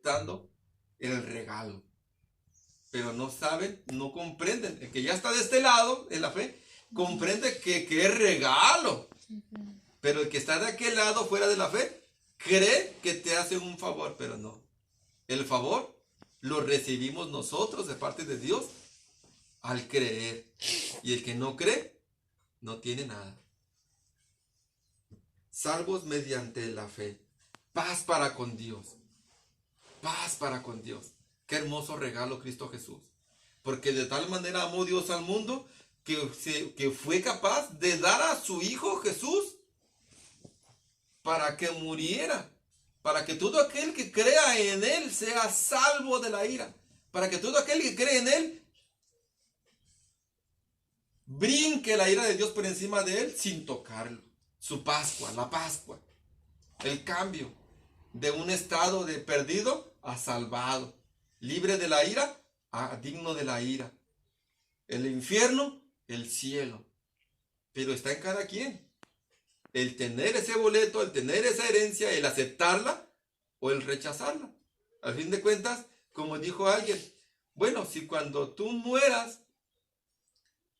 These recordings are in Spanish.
aceptando el regalo. Pero no saben, no comprenden. El que ya está de este lado en la fe, comprende que es regalo. Pero el que está de aquel lado, fuera de la fe, cree que te hace un favor, pero no. El favor lo recibimos nosotros de parte de Dios al creer. Y el que no cree, no tiene nada. Salvos mediante la fe. Paz para con Dios. Paz para con Dios. Qué hermoso regalo Cristo Jesús. Porque de tal manera amó Dios al mundo que fue capaz de dar a su Hijo Jesús para que muriera. Para que todo aquel que crea en Él sea salvo de la ira. Para que todo aquel que cree en Él brinque la ira de Dios por encima de Él sin tocarlo. Su Pascua, la Pascua. El cambio de un estado de perdido a salvado. Libre de la ira a digno de la ira. El infierno, el cielo. Pero está en cada quien. El tener ese boleto, el tener esa herencia, el aceptarla o el rechazarla. Al fin de cuentas, como dijo alguien, bueno, si cuando tú mueras,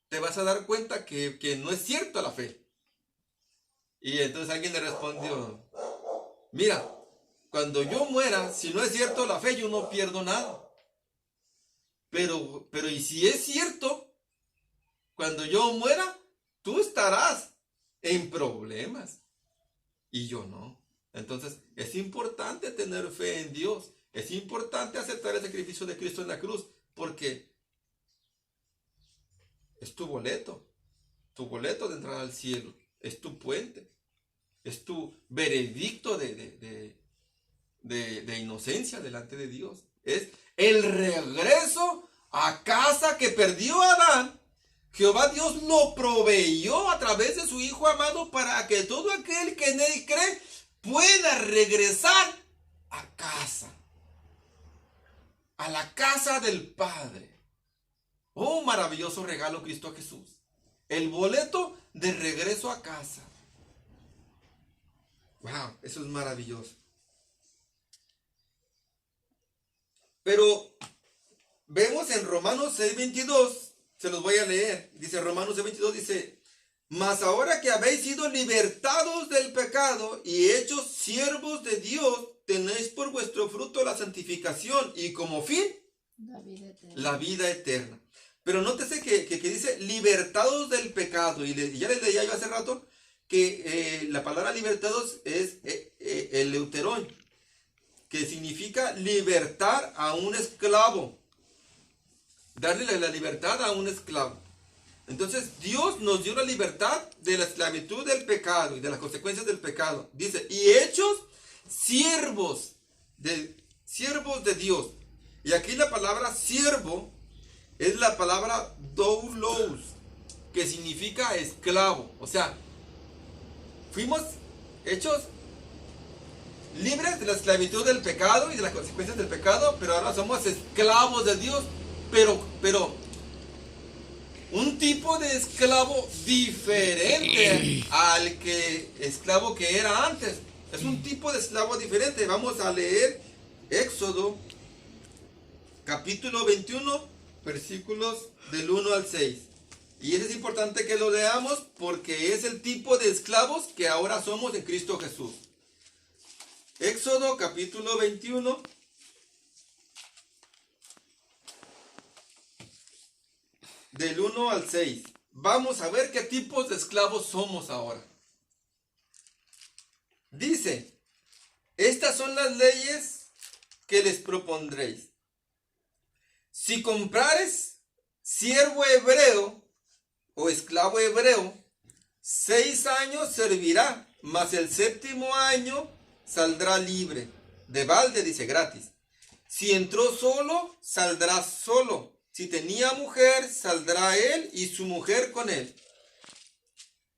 te vas a dar cuenta que no es cierto la fe. Y entonces alguien le respondió, mira, cuando yo muera, si no es cierto la fe, yo no pierdo nada. Pero y si es cierto, cuando yo muera, tú estarás en problemas. Y yo no. Entonces, es importante tener fe en Dios. Es importante aceptar el sacrificio de Cristo en la cruz. Porque es tu boleto de entrar al cielo. Es tu puente. Es tu veredicto de inocencia delante de Dios. Es el regreso a casa que perdió Adán. Jehová Dios lo proveyó a través de su Hijo amado para que todo aquel que en Él cree pueda regresar a casa. A la casa del Padre. Oh, maravilloso regalo Cristo Jesús. El boleto de regreso a casa. Wow, eso es maravilloso. Pero vemos en Romanos 6:22, se los voy a leer. Dice Romanos 6:22, dice, mas ahora que habéis sido libertados del pecado y hechos siervos de Dios, tenéis por vuestro fruto la santificación y como fin la vida eterna. Pero nótese que dice libertados del pecado. Y ya les leía yo hace rato que la palabra libertados es el euterón, que significa libertar a un esclavo. Darle la libertad a un esclavo. Entonces Dios nos dio la libertad de la esclavitud del pecado y de las consecuencias del pecado. Dice, y hechos siervos de Dios. Y aquí la palabra siervo es la palabra doulos, que significa esclavo. O sea, fuimos hechos libres de la esclavitud del pecado y de las consecuencias del pecado, pero ahora somos esclavos de Dios, pero un tipo de esclavo diferente al esclavo que era antes. Es un tipo de esclavo diferente. Vamos a leer Éxodo capítulo 21, versículos del 1 al 6. Y es importante que lo leamos porque es el tipo de esclavos que ahora somos en Cristo Jesús. Éxodo capítulo 21. Del 1 al 6. Vamos a ver qué tipos de esclavos somos ahora. Dice, estas son las leyes que les propondréis. Si comprares siervo hebreo o esclavo hebreo, 6 años servirá, mas el 7º año saldrá libre. De balde, dice, gratis. Si entró solo, saldrá solo. Si tenía mujer, saldrá él y su mujer con él.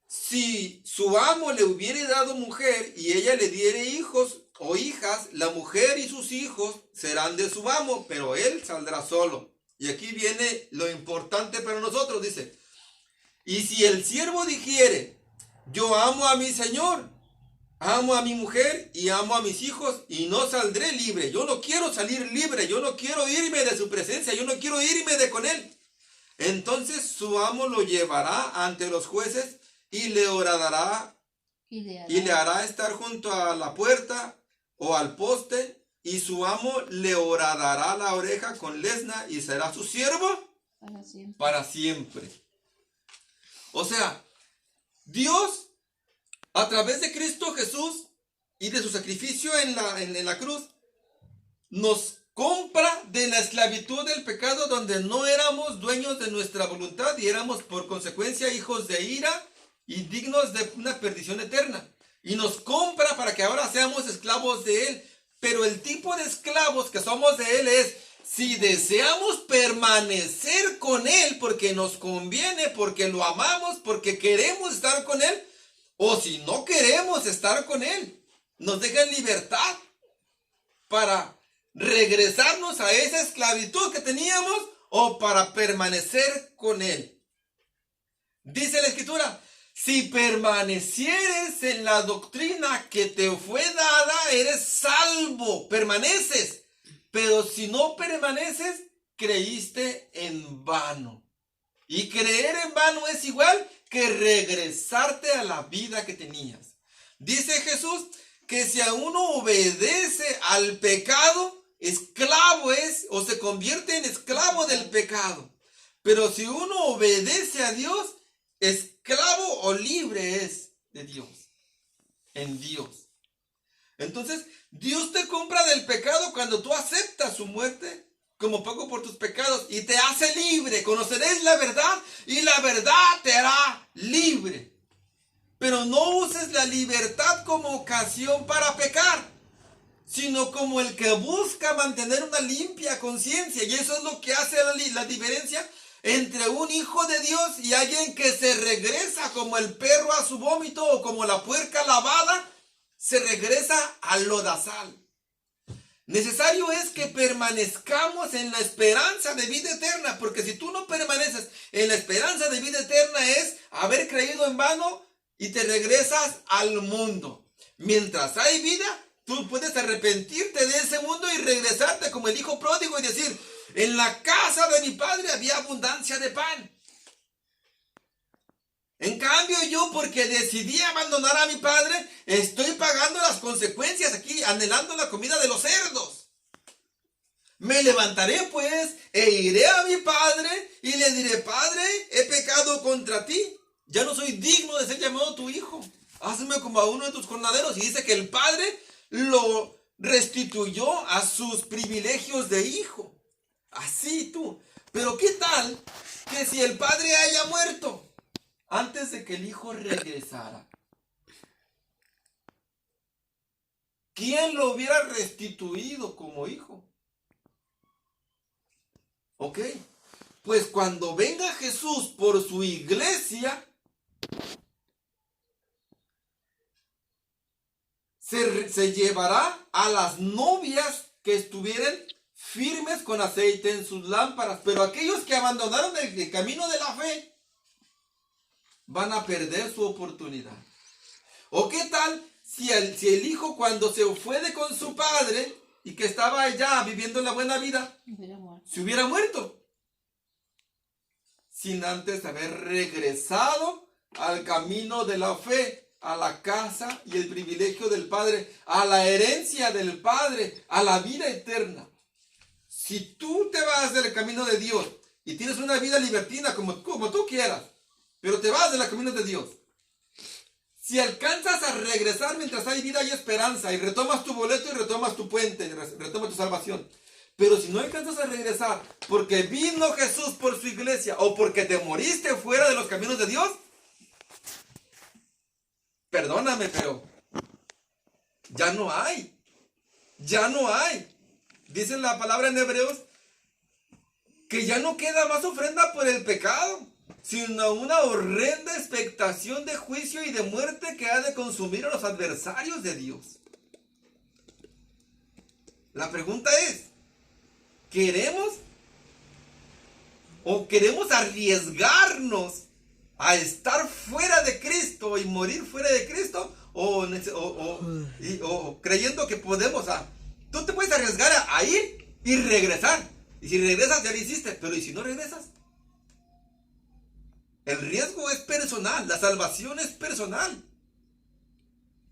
Si su amo le hubiere dado mujer y ella le diere hijos o hijas, la mujer y sus hijos serán de su amo, pero él saldrá solo. Y aquí viene lo importante para nosotros, dice, y si el siervo dijere, yo amo a mi señor, amo a mi mujer y amo a mis hijos y no saldré libre. Yo no quiero salir libre, yo no quiero irme de su presencia, yo no quiero irme de con él. Entonces su amo lo llevará ante los jueces y le horadará y le hará estar junto a la puerta o al poste, y su amo le horadará la oreja con lesna y será su siervo para siempre. O sea, Dios, a través de Cristo Jesús y de su sacrificio en la cruz, nos compra de la esclavitud del pecado, donde no éramos dueños de nuestra voluntad y éramos por consecuencia hijos de ira y dignos de una perdición eterna. Y nos compra para que ahora seamos esclavos de Él. Pero el tipo de esclavos que somos de Él es, si deseamos permanecer con Él porque nos conviene, porque lo amamos, porque queremos estar con Él, o si no queremos estar con Él, nos deja en libertad para regresarnos a esa esclavitud que teníamos o para permanecer con Él. Dice la Escritura, si permanecieres en la doctrina que te fue dada, eres salvo, permaneces. Pero si no permaneces, creíste en vano. Y creer en vano es igual que regresarte a la vida que tenías. Dice Jesús que si a uno obedece al pecado, esclavo es o se convierte en esclavo del pecado. Pero si uno obedece a Dios, esclavo o libre es de Dios, en Dios. Entonces, Dios te compra del pecado cuando tú aceptas su muerte como pago por tus pecados y te hace libre. Conoceréis la verdad y la verdad te hará libre. Pero no uses la libertad como ocasión para pecar, sino como el que busca mantener una limpia conciencia. Y eso es lo que hace la diferencia entre un hijo de Dios y alguien que se regresa como el perro a su vómito o como la puerca lavada se regresa al lodazal. Necesario es que permanezcamos en la esperanza de vida eterna, porque si tú no permaneces en la esperanza de vida eterna es haber creído en vano y te regresas al mundo. Mientras hay vida, tú puedes arrepentirte de ese mundo y regresarte como el hijo pródigo y decir, en la casa de mi padre había abundancia de pan. En cambio yo, porque decidí abandonar a mi padre, estoy pagando las consecuencias aquí, anhelando la comida de los cerdos. Me levantaré pues e iré a mi padre y le diré, Padre, he pecado contra ti. Ya no soy digno de ser llamado tu hijo. Hazme como a uno de tus jornaleros. Y dice que el padre lo restituyó a sus privilegios de hijo. Así tú. Pero ¿qué tal que si el padre haya muerto antes de que el hijo regresara? ¿Quién lo hubiera restituido como hijo? Ok. Pues cuando venga Jesús por su iglesia, se llevará a las novias que estuvieran firmes con aceite en sus lámparas. Pero aquellos que abandonaron el camino de la fe van a perder su oportunidad. ¿O qué tal si el hijo, cuando se fue de con su padre y que estaba allá viviendo la buena vida, se hubiera muerto sin antes haber regresado al camino de la fe, a la casa y el privilegio del Padre, a la herencia del Padre, a la vida eterna? Si tú te vas del camino de Dios y tienes una vida libertina como tú quieras, pero te vas del camino de Dios, si alcanzas a regresar mientras hay vida y esperanza y retomas tu boleto y retomas tu puente, retomas tu salvación, pero si no alcanzas a regresar porque vino Jesús por su iglesia o porque te moriste fuera de los caminos de Dios, perdóname, pero ya no hay. Dice la palabra en Hebreos que ya no queda más ofrenda por el pecado, sino una horrenda expectación de juicio y de muerte que ha de consumir a los adversarios de Dios. La pregunta es, ¿queremos arriesgarnos a estar fuera de Cristo y morir fuera de Cristo? o creyendo que podemos. Tú te puedes arriesgar a ir y regresar. Y si regresas, ya lo hiciste. Pero ¿y si no regresas? El riesgo es personal. La salvación es personal.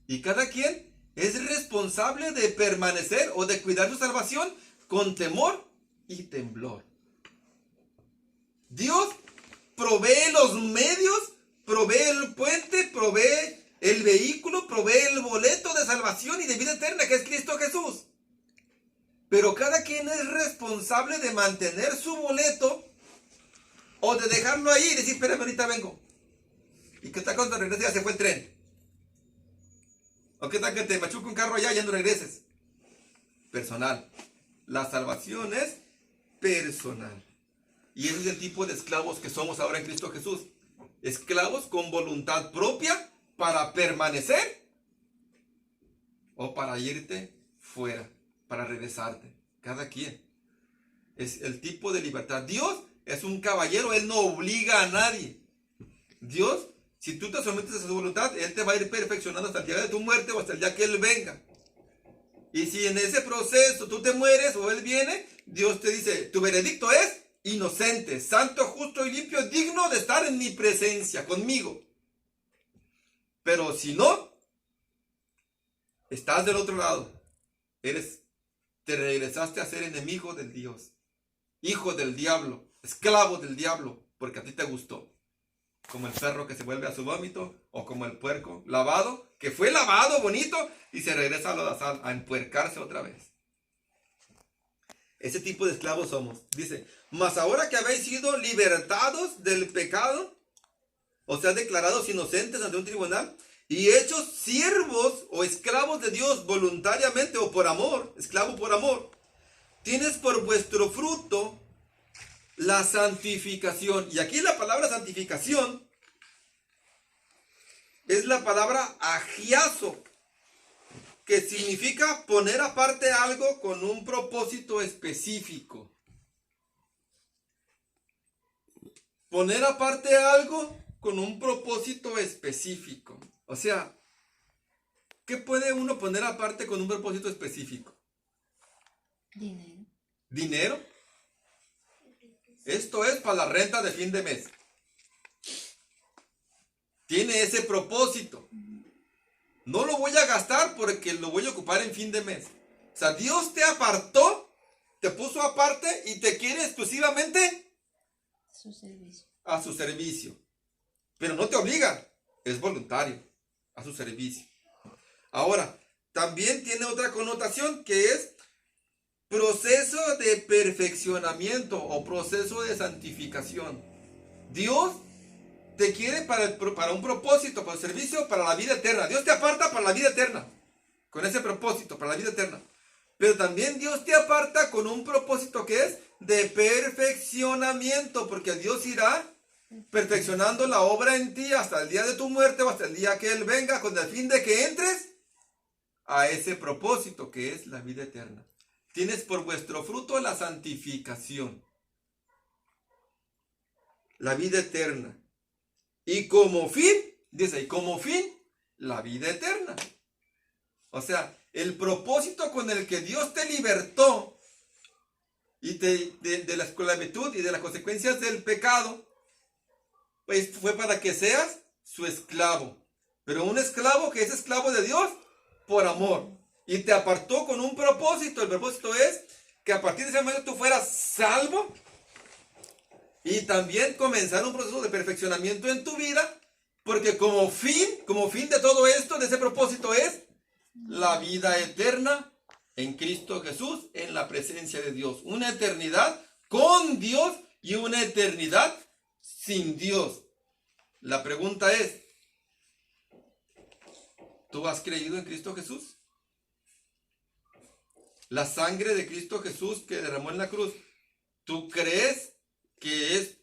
Y cada quien es responsable de permanecer o de cuidar su salvación con temor y temblor. Dios provee los medios, provee el puente, provee el vehículo, provee el boleto de salvación y de vida eterna, que es Cristo Jesús. Pero cada quien es responsable de mantener su boleto o de dejarlo ahí y decir, espérame, ahorita vengo. ¿Y qué tal cuando regreses ya se fue el tren? ¿O qué tal que te machuque un carro allá y ya no regreses? Personal. La salvación es personal. Y ese es el tipo de esclavos que somos ahora en Cristo Jesús. Esclavos con voluntad propia para permanecer o para irte fuera, para regresarte. Cada quien. Es el tipo de libertad. Dios es un caballero, Él no obliga a nadie. Dios, si tú te sometes a su voluntad, Él te va a ir perfeccionando hasta el día de tu muerte o hasta el día que Él venga. Y si en ese proceso tú te mueres o Él viene, Dios te dice, tu veredicto es inocente, santo, justo y limpio, digno de estar en mi presencia, conmigo. Pero si no, estás del otro lado. Te regresaste a ser enemigo del Dios, hijo del diablo, esclavo del diablo, porque a ti te gustó. Como el perro que se vuelve a su vómito, o como el puerco lavado, que fue lavado bonito y se regresa a lodazal, a empuercarse otra vez. Ese tipo de esclavos somos. Dice, mas ahora que habéis sido libertados del pecado, o sea, declarados inocentes ante un tribunal, y hechos siervos o esclavos de Dios voluntariamente o por amor, esclavo por amor, tienes por vuestro fruto la santificación. Y aquí la palabra santificación es la palabra agiazo, que significa poner aparte algo con un propósito específico. Poner aparte algo con un propósito específico. O sea, ¿qué puede uno poner aparte con un propósito específico? Dinero. ¿Dinero? Esto es para la renta de fin de mes. Tiene ese propósito. No lo voy a gastar porque lo voy a ocupar en fin de mes. O sea, Dios te apartó, te puso aparte y te quiere exclusivamente Su servicio. a su servicio. Pero no te obliga, es voluntario, a su servicio. Ahora, también tiene otra connotación que es proceso de perfeccionamiento o proceso de santificación. Dios te quiere para un propósito, para el servicio, para la vida eterna. Dios te aparta para la vida eterna, con ese propósito, para la vida eterna. Pero también Dios te aparta con un propósito que es de perfeccionamiento, porque Dios irá perfeccionando la obra en ti hasta el día de tu muerte o hasta el día que Él venga, con el fin de que entres a ese propósito que es la vida eterna. Tienes por vuestro fruto la santificación, la vida eterna. Y como fin, dice, y como fin, la vida eterna. O sea, el propósito con el que Dios te libertó y de la esclavitud y de las consecuencias del pecado, pues fue para que seas su esclavo. Pero un esclavo que es esclavo de Dios por amor. Y te apartó con un propósito. El propósito es que a partir de ese momento tú fueras salvo y también comenzar un proceso de perfeccionamiento en tu vida, porque como fin de todo esto, de ese propósito es la vida eterna en Cristo Jesús, en la presencia de Dios. Una eternidad con Dios y una eternidad sin Dios. La pregunta es, ¿tú has creído en Cristo Jesús? La sangre de Cristo Jesús que derramó en la cruz, ¿tú crees que es,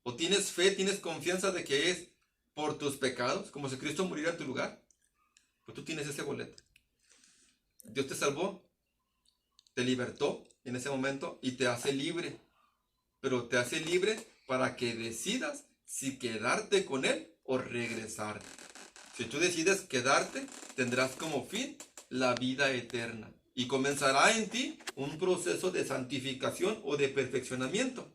o tienes fe, tienes confianza de que es por tus pecados, como si Cristo muriera en tu lugar? Pues tú tienes ese boleto. Dios te salvó, te libertó en ese momento y te hace libre. Pero te hace libre para que decidas si quedarte con Él o regresar. Si tú decides quedarte, tendrás como fin la vida eterna. Y comenzará en ti un proceso de santificación o de perfeccionamiento.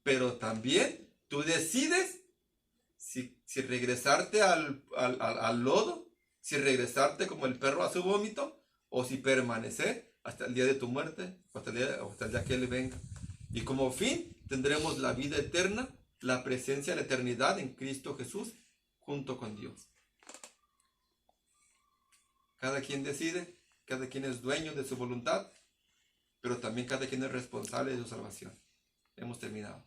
Pero también tú decides si regresarte al lodo, si regresarte como el perro a su vómito, o si permanecer hasta el día de tu muerte, o hasta el día que Él venga. Y como fin tendremos la vida eterna, la presencia de la eternidad en Cristo Jesús, junto con Dios. Cada quien decide, cada quien es dueño de su voluntad, pero también cada quien es responsable de su salvación. Hemos terminado.